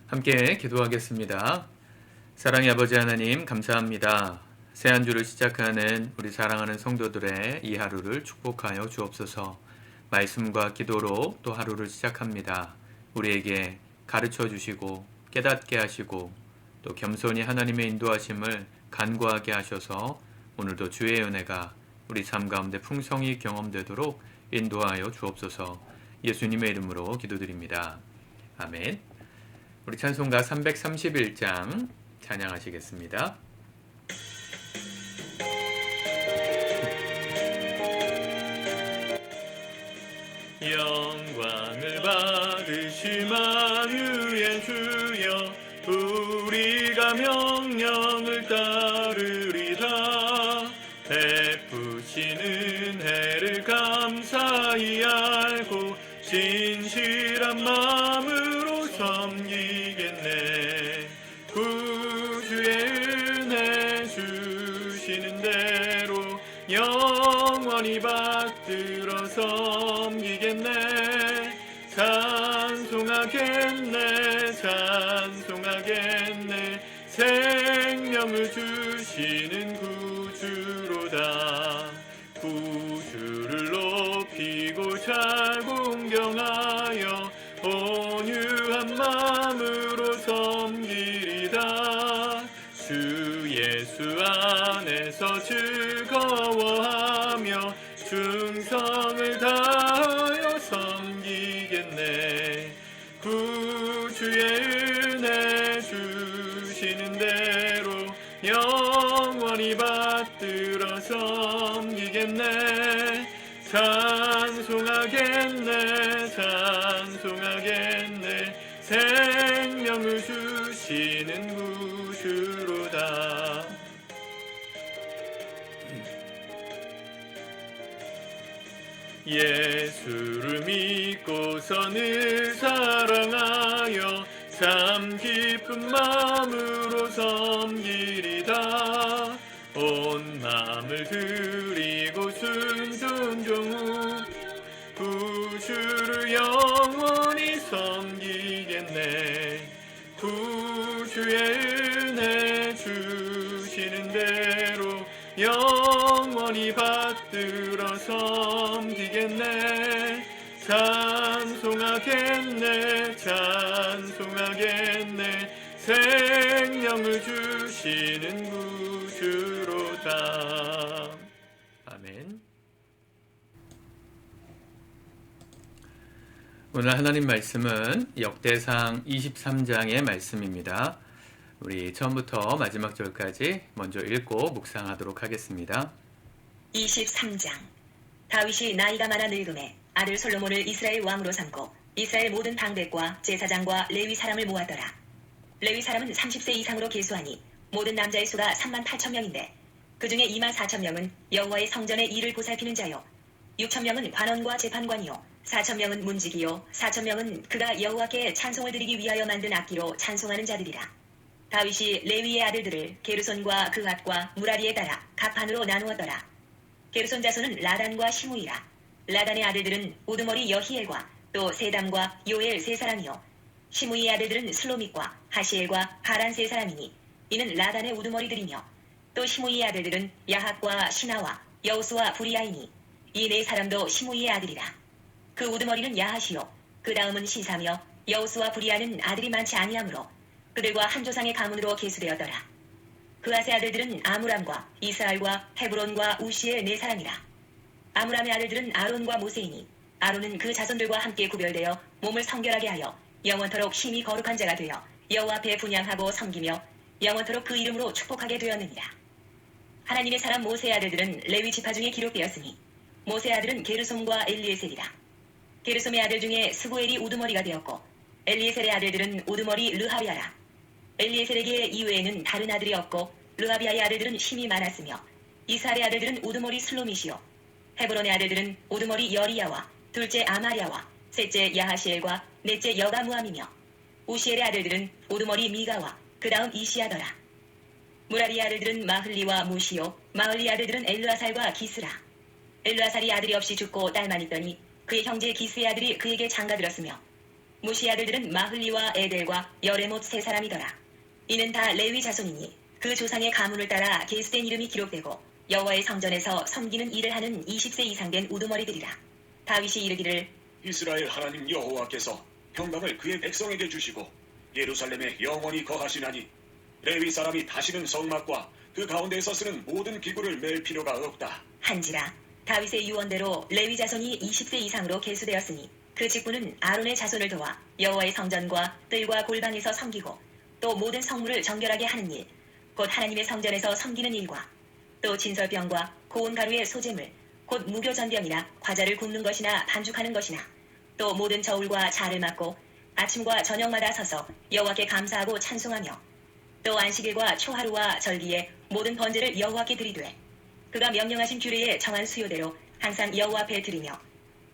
함께 기도하겠습니다. 사랑의 아버지 하나님 감사합니다. 새 한 주를 시작하는 우리 사랑하는 성도들의 이 하루를 축복하여 주옵소서. 말씀과 기도로 또 하루를 시작합니다. 우리에게 가르쳐 주시고 깨닫게 하시고 또 겸손히 하나님의 인도하심을 간구하게 하셔서 오늘도 주의 은혜가 우리 삶 가운데 풍성히 경험되도록 인도하여 주옵소서. 예수님의 이름으로 기도드립니다. 아멘. 우리 찬송가 331장 찬양하시겠습니다. 영광을 받으시마누의 주여, 우리가 명령을 따르리라. 베푸신 은혜를 감사히 알고 진실한 마음으로 섬기겠네. 구주의 은혜 주시는 대로 영원히 받들어 섬기겠네. 찬송하겠네, 찬송하겠네. 생명을 주시는 구주로다. 구주를 높이고 잘 공경하여 온유한 마음으로 섬기리다. 주 예수 안에서 즐거워하며 충성을 다하여 섬기겠네. 구주의 은혜 주시는 대로 영원히 받들어 섬기겠네. 찬송하겠네, 찬송하겠네. 생명을 주시는 구주로다. 예수를 믿고서 늘 사랑하여 참 기쁜 마음으로 섬기리다. 온 마음을 드리고 순종중 후 구주를 영원히 섬기겠네. 구주의 은혜 주시는 대로 영원히 받들어 섬기겠네. 찬송하겠네, 찬송하겠네. 생명을 주시는 구주로다. 아멘. 오늘 하나님 말씀은 역대상 23장의 말씀입니다. 우리 처음부터 마지막 절까지 먼저 읽고 묵상하도록 하겠습니다. 23장. 다윗이 나이가 많아 늙음에 아들 솔로몬을 이스라엘 왕으로 삼고 이스라엘 모든 방백과 제사장과 레위 사람을 모았더라. 레위 사람은 30세 이상으로 계수하니 모든 남자의 수가 38,000명인데 그 중에 24,000명은 여호와의 성전의 일을 보살피는 자요, 6,000명은 관원과 재판관이요, 4,000명은 문지기요, 4,000명은 그가 여호와께 찬송을 드리기 위하여 만든 악기로 찬송하는 자들이라. 다윗이 레위의 아들들을 게르손과 그앗과 무라리에 따라 각 반으로 나누었더라. 게르손 자손은 라단과 시므이라. 라단의 아들들은 우두머리 여히엘과 또 세담과 요엘 세 사람이요, 시므이의 아들들은 슬로밋과 하시엘과 바란 세 사람이니 이는 라단의 우두머리들이며, 또 시므이의 아들들은 야합과 시나와 여우스와 부리아이니 이 네 사람도 시므이의 아들이라. 그 우두머리는 야하시요, 그 다음은 시사며 여우스와 부리아는 아들이 많지 아니하므로 그들과 한 조상의 가문으로 계수되었더라. 그앗의 아들들은 아므람과 이스알과 헤브론과 우시엘 네 사람이라. 아므람의 아들들은 아론과 모세이니 아론은 그 자손들과 함께 구별되어 몸을 성결하게 하여 영원토록 심히 거룩한 자가 되어 여호와 앞에 분향하고 섬기며 영원토록 그 이름으로 축복하게 되었느니라. 하나님의 사람 모세의 아들들은 레위 지파 중에 기록되었으니 모세의 아들은 게르솜과 엘리에셀이라. 게르솜의 아들 중에 스부엘이 우두머리가 되었고 엘리에셀의 아들들은 우두머리 르하비아라. 엘리에셀에게 이외에는 다른 아들이 없고 르하비아의 아들들은 힘이 많았으며 이스할의 아들들은 우두머리 슬로밋이요, 헤브론의 아들들은 우두머리 여리야와 둘째 아마랴와 셋째 야하시엘과 넷째 여가무함이며 우시엘의 아들들은 우두머리 미가와 그 다음 이시야더라. 무라리의 아들들은 마흘리와 무시요, 마흘리의 아들들은 엘르아살과 기스라. 엘르아살이 아들이 없이 죽고 딸만 있더니 그의 형제 기스의 아들이 그에게 장가들었으며 무시 아들들은 마흘리와 에델과 여레못 세 사람이더라. 이는 다 레위 자손이니 그 조상의 가문을 따라 계수된 이름이 기록되고 여호와의 성전에서 섬기는 일을 하는 20세 이상 된 우두머리들이라. 다윗이 이르기를 이스라엘 하나님 여호와께서 평강을 그의 백성에게 주시고 예루살렘에 영원히 거하시나니 레위 사람이 다시는 성막과 그 가운데에서 쓰는 모든 기구를 맬 필요가 없다. 한지라. 다윗의 유언대로 레위 자손이 20세 이상으로 계수되었으니 그 직분은 아론의 자손을 도와 여호와의 성전과 뜰과 골방에서 섬기고 또 모든 성물을 정결하게 하는 일, 곧 하나님의 성전에서 섬기는 일과 또 진설병과 고운 가루의 소재물, 곧 무교전병이나 과자를 굽는 것이나 반죽하는 것이나 또 모든 저울과 자를 맡고 아침과 저녁마다 서서 여호와께 감사하고 찬송하며 또 안식일과 초하루와 절기에 모든 번제를 여호와께 드리되 그가 명령하신 규례에 정한 수요대로 항상 여호와 앞에 드리며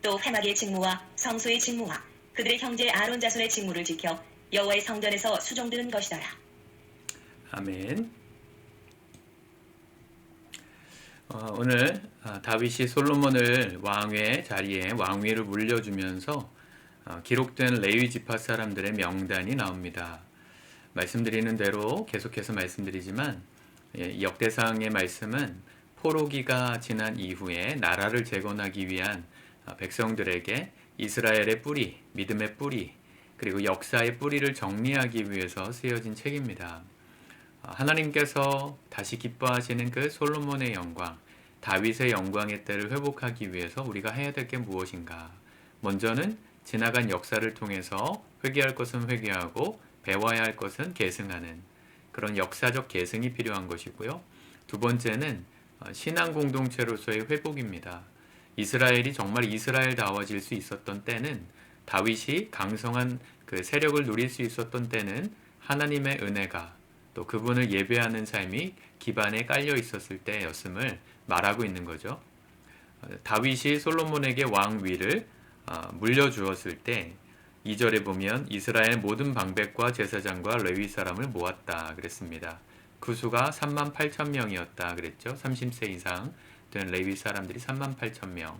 또 회막의 직무와 성소의 직무와 그들의 형제 아론 자손의 직무를 지켜 여호와의 성전에서 수종드는 것이더라. 아멘. 오늘 다윗이 솔로몬을 왕의 자리에 왕위를 물려주면서 기록된 레위 지파 사람들의 명단이 나옵니다. 말씀드리는 대로 계속해서 말씀드리지만 역대상의 말씀은 포로기가 지난 이후에 나라를 재건하기 위한 백성들에게 이스라엘의 뿌리, 믿음의 뿌리, 그리고 역사의 뿌리를 정리하기 위해서 쓰여진 책입니다. 하나님께서 다시 기뻐하시는 그 솔로몬의 영광, 다윗의 영광의 때를 회복하기 위해서 우리가 해야 될 게 무엇인가? 먼저는 지나간 역사를 통해서 회개할 것은 회개하고 배워야 할 것은 계승하는 그런 역사적 계승이 필요한 것이고요. 두 번째는 신앙 공동체로서의 회복입니다. 이스라엘이 정말 이스라엘다워질 수 있었던 때는 다윗이 강성한 그 세력을 누릴 수 있었던 때는 하나님의 은혜가 또 그분을 예배하는 삶이 기반에 깔려 있었을 때였음을 말하고 있는 거죠. 다윗이 솔로몬에게 왕위를 물려주었을 때 2절에 보면 이스라엘 모든 방백과 제사장과 레위 사람을 모았다 그랬습니다. 그 수가 38,000명이었다 그랬죠. 30세 이상 된 레위 사람들이 38,000명.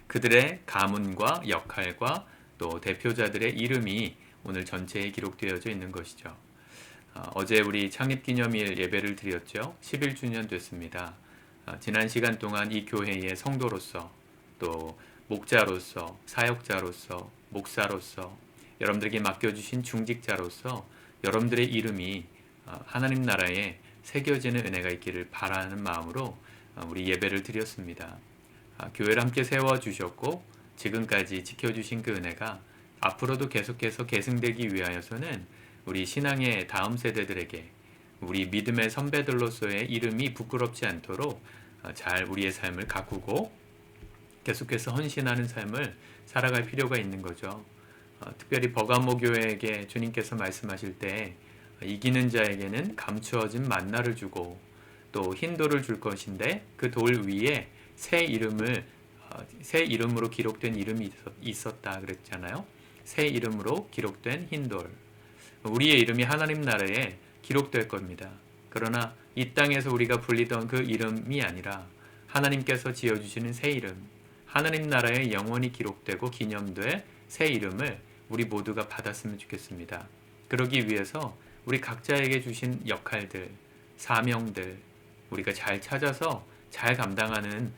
그들의 가문과 역할과 또 대표자들의 이름이 오늘 전체에 기록되어져 있는 것이죠. 어제 우리 창립기념일 예배를 드렸죠. 11주년 됐습니다. 지난 시간 동안 이 교회의 성도로서 또 목자로서 사역자로서 목사로서 여러분들에게 맡겨주신 중직자로서 여러분들의 이름이 하나님 나라에 새겨지는 은혜가 있기를 바라는 마음으로 우리 예배를 드렸습니다. 교회를 함께 세워주셨고 지금까지 지켜주신 그 은혜가 앞으로도 계속해서 계승되기 위하여서는 우리 신앙의 다음 세대들에게 우리 믿음의 선배들로서의 이름이 부끄럽지 않도록 잘 우리의 삶을 가꾸고 계속해서 헌신하는 삶을 살아갈 필요가 있는 거죠. 특별히 버가모 교회에게 주님께서 말씀하실 때 이기는 자에게는 감추어진 만나를 주고 또 흰 돌을 줄 것인데 그 돌 위에 새 이름으로 기록된 이름이 있었다 그랬잖아요. 새 이름으로 기록된 흰 돌. 우리의 이름이 하나님 나라에 기록될 겁니다. 그러나 이 땅에서 우리가 불리던 그 이름이 아니라 하나님께서 지어주시는 새 이름, 하나님 나라에 영원히 기록되고 기념될 새 이름을 우리 모두가 받았으면 좋겠습니다. 그러기 위해서 우리 각자에게 주신 역할들, 사명들 우리가 잘 찾아서 잘 감당하는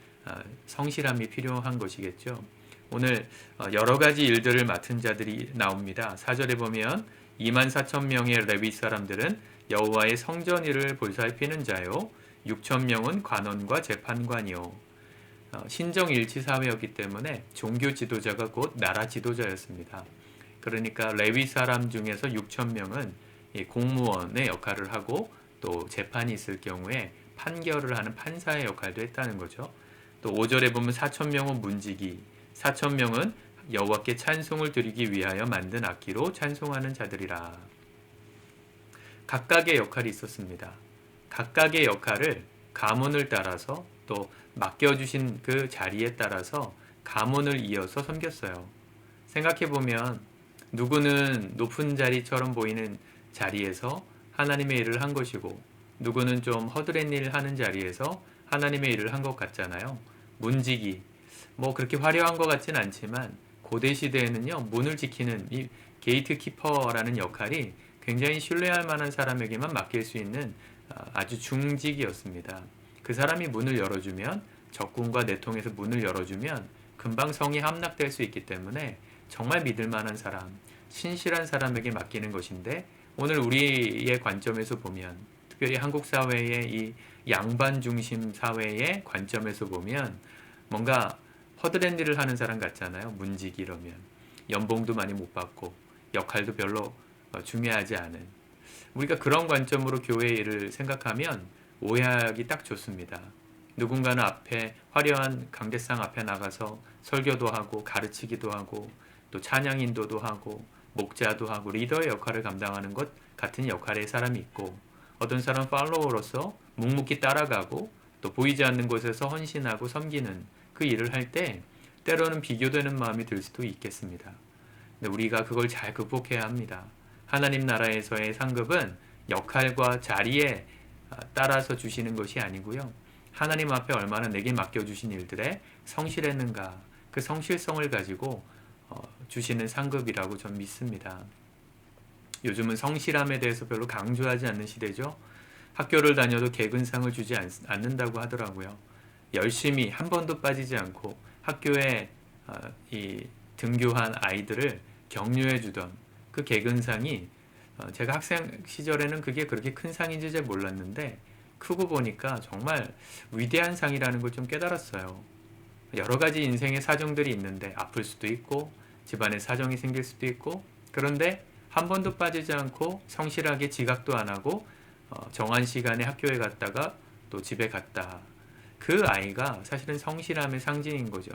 성실함이 필요한 것이겠죠. 오늘 여러 가지 일들을 맡은 자들이 나옵니다. 4절에 보면 24,000명의 레위 사람들은 여호와의 성전 일을 볼살피는 자요 6,000명은 관원과 재판관이요. 신정일치 사회였기 때문에 종교 지도자가 곧 나라 지도자였습니다. 그러니까 레위 사람 중에서 6,000명은 공무원의 역할을 하고 또 재판이 있을 경우에 판결을 하는 판사의 역할도 했다는 거죠. 또 5절에 보면 4,000명은 문지기, 4,000명은 여호와께 찬송을 드리기 위하여 만든 악기로 찬송하는 자들이라. 각각의 역할이 있었습니다. 각각의 역할을 가문을 따라서 또 맡겨주신 그 자리에 따라서 가문을 이어서 섬겼어요. 생각해보면 누구는 높은 자리처럼 보이는 자리에서 하나님의 일을 한 것이고 누구는 좀 허드렛 일 하는 자리에서 하나님의 일을 한 것 같잖아요. 문지기, 뭐 그렇게 화려한 것 같진 않지만 고대 시대에는요, 문을 지키는 이 게이트 키퍼라는 역할이 굉장히 신뢰할 만한 사람에게만 맡길 수 있는 아주 중직이었습니다. 그 사람이 문을 열어주면, 적군과 내통해서 문을 열어주면 금방 성이 함락될 수 있기 때문에 정말 믿을 만한 사람, 신실한 사람에게 맡기는 것인데, 오늘 우리의 관점에서 보면, 특별히 한국 사회의 이 양반 중심 사회의 관점에서 보면 뭔가 허드렛 일을 하는 사람 같잖아요. 문직 이러면 연봉도 많이 못 받고 역할도 별로 중요하지 않은, 우리가 그런 관점으로 교회 일을 생각하면 오해하기 딱 좋습니다. 누군가는 앞에 화려한 강대상 앞에 나가서 설교도 하고 가르치기도 하고 또 찬양 인도도 하고 목자도 하고 리더의 역할을 감당하는 것 같은 역할의 사람이 있고, 어떤 사람 팔로워로서 묵묵히 따라가고 또 보이지 않는 곳에서 헌신하고 섬기는 그 일을 할 때 때로는 비교되는 마음이 들 수도 있겠습니다. 근데 우리가 그걸 잘 극복해야 합니다. 하나님 나라에서의 상급은 역할과 자리에 따라서 주시는 것이 아니고요. 하나님 앞에 얼마나 내게 맡겨주신 일들에 성실했는가, 그 성실성을 가지고 주시는 상급이라고 전 믿습니다. 요즘은 성실함에 대해서 별로 강조하지 않는 시대죠. 학교를 다녀도 개근상을 주지 않는다고 하더라고요. 열심히 한 번도 빠지지 않고 학교에 이 등교한 아이들을 격려해 주던 그 개근상이, 제가 학생 시절에는 그게 그렇게 큰 상인지 잘 몰랐는데 크고 보니까 정말 위대한 상이라는 걸 좀 깨달았어요. 여러 가지 인생의 사정들이 있는데 아플 수도 있고 집안에 사정이 생길 수도 있고, 그런데 한 번도 빠지지 않고 성실하게 지각도 안 하고 정한 시간에 학교에 갔다가 또 집에 갔다. 그 아이가 사실은 성실함의 상징인 거죠.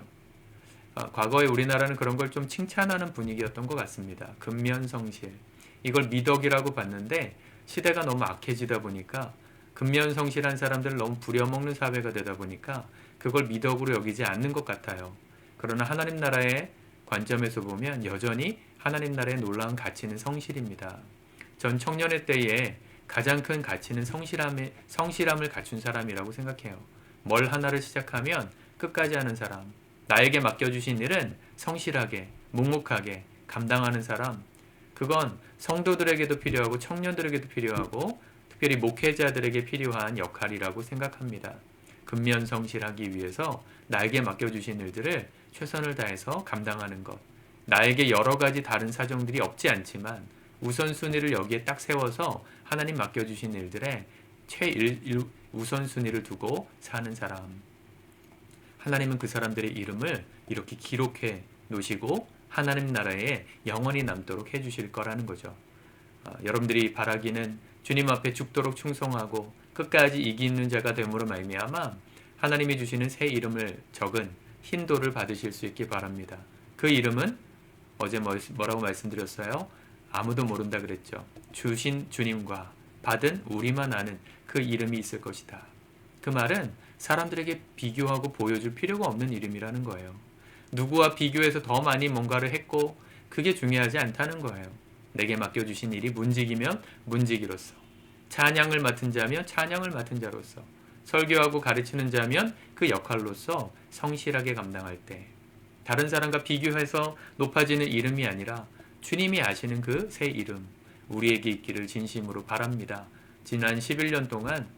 과거에 우리나라는 그런 걸 좀 칭찬하는 분위기였던 것 같습니다. 근면성실. 이걸 미덕이라고 봤는데 시대가 너무 악해지다 보니까 근면성실한 사람들을 너무 부려먹는 사회가 되다 보니까 그걸 미덕으로 여기지 않는 것 같아요. 그러나 하나님 나라의 관점에서 보면 여전히 하나님 나라의 놀라운 가치는 성실입니다. 전 청년의 때에 가장 큰 가치는 성실함을 갖춘 사람이라고 생각해요. 뭘 하나를 시작하면 끝까지 하는 사람, 나에게 맡겨주신 일은 성실하게, 묵묵하게 감당하는 사람, 그건 성도들에게도 필요하고 청년들에게도 필요하고 특별히 목회자들에게 필요한 역할이라고 생각합니다. 근면성실하기 위해서 나에게 맡겨주신 일들을 최선을 다해서 감당하는 것, 나에게 여러 가지 다른 사정들이 없지 않지만 우선순위를 여기에 딱 세워서 하나님 맡겨주신 일들에 우선순위를 두고 사는 사람, 하나님은 그 사람들의 이름을 이렇게 기록해 놓으시고 하나님 나라에 영원히 남도록 해주실 거라는 거죠. 여러분들이 바라기는 주님 앞에 죽도록 충성하고 끝까지 이기는 자가 됨으로 말미암아 하나님이 주시는 새 이름을 적은 흰돌을 받으실 수 있기 바랍니다. 그 이름은 어제 뭐라고 말씀드렸어요? 아무도 모른다 그랬죠. 주신 주님과 받은 우리만 아는 그 이름이 있을 것이다. 그 말은 사람들에게 비교하고 보여줄 필요가 없는 이름이라는 거예요. 누구와 비교해서 더 많이 뭔가를 했고 그게 중요하지 않다는 거예요. 내게 맡겨주신 일이 문직이면 문직이로서, 찬양을 맡은 자면 찬양을 맡은 자로서, 설교하고 가르치는 자면 그 역할로서 성실하게 감당할 때 다른 사람과 비교해서 높아지는 이름이 아니라 주님이 아시는 그 새 이름 우리에게 있기를 진심으로 바랍니다. 지난 11년 동안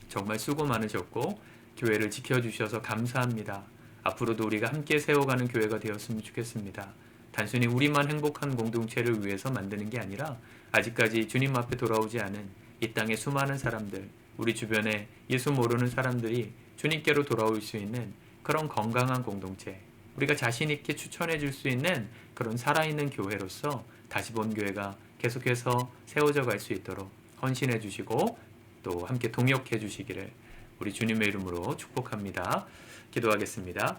정말 수고 많으셨고 교회를 지켜주셔서 감사합니다. 앞으로도 우리가 함께 세워가는 교회가 되었으면 좋겠습니다. 단순히 우리만 행복한 공동체를 위해서 만드는 게 아니라 아직까지 주님 앞에 돌아오지 않은 이 땅의 수많은 사람들, 우리 주변에 예수 모르는 사람들이 주님께로 돌아올 수 있는 그런 건강한 공동체, 우리가 자신 있게 추천해 줄 수 있는 그런 살아있는 교회로서 다시 본 교회가 계속해서 세워져 갈 수 있도록 헌신해 주시고 또 함께 동역해 주시기를 우리 주님의 이름으로 축복합니다. 기도하겠습니다.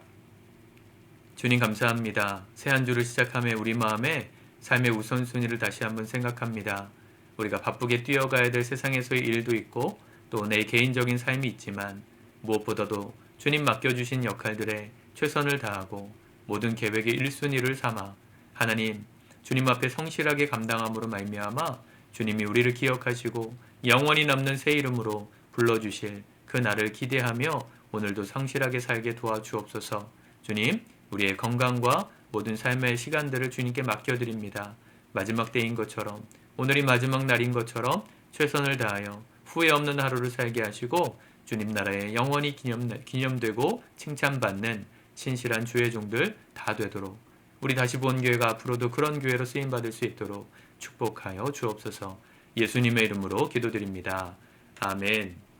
주님 감사합니다. 새 한 주를 시작함에 우리 마음에 삶의 우선순위를 다시 한번 생각합니다. 우리가 바쁘게 뛰어가야 될 세상에서의 일도 있고 또 내 개인적인 삶이 있지만 무엇보다도 주님 맡겨주신 역할들에 최선을 다하고 모든 계획의 1순위를 삼아 하나님 주님 앞에 성실하게 감당함으로 말미암아 주님이 우리를 기억하시고 영원히 남는 새 이름으로 불러주실 그 날을 기대하며 오늘도 성실하게 살게 도와주옵소서. 주님, 우리의 건강과 모든 삶의 시간들을 주님께 맡겨드립니다. 마지막 때인 것처럼, 오늘이 마지막 날인 것처럼 최선을 다하여 후회 없는 하루를 살게 하시고 주님 나라에 영원히 기념되고 칭찬받는 신실한 주의 종들 다 되도록, 우리 다시 본 교회가 앞으로도 그런 교회로 쓰임받을 수 있도록 축복하여 주옵소서. 예수님의 이름으로 기도드립니다. 아멘.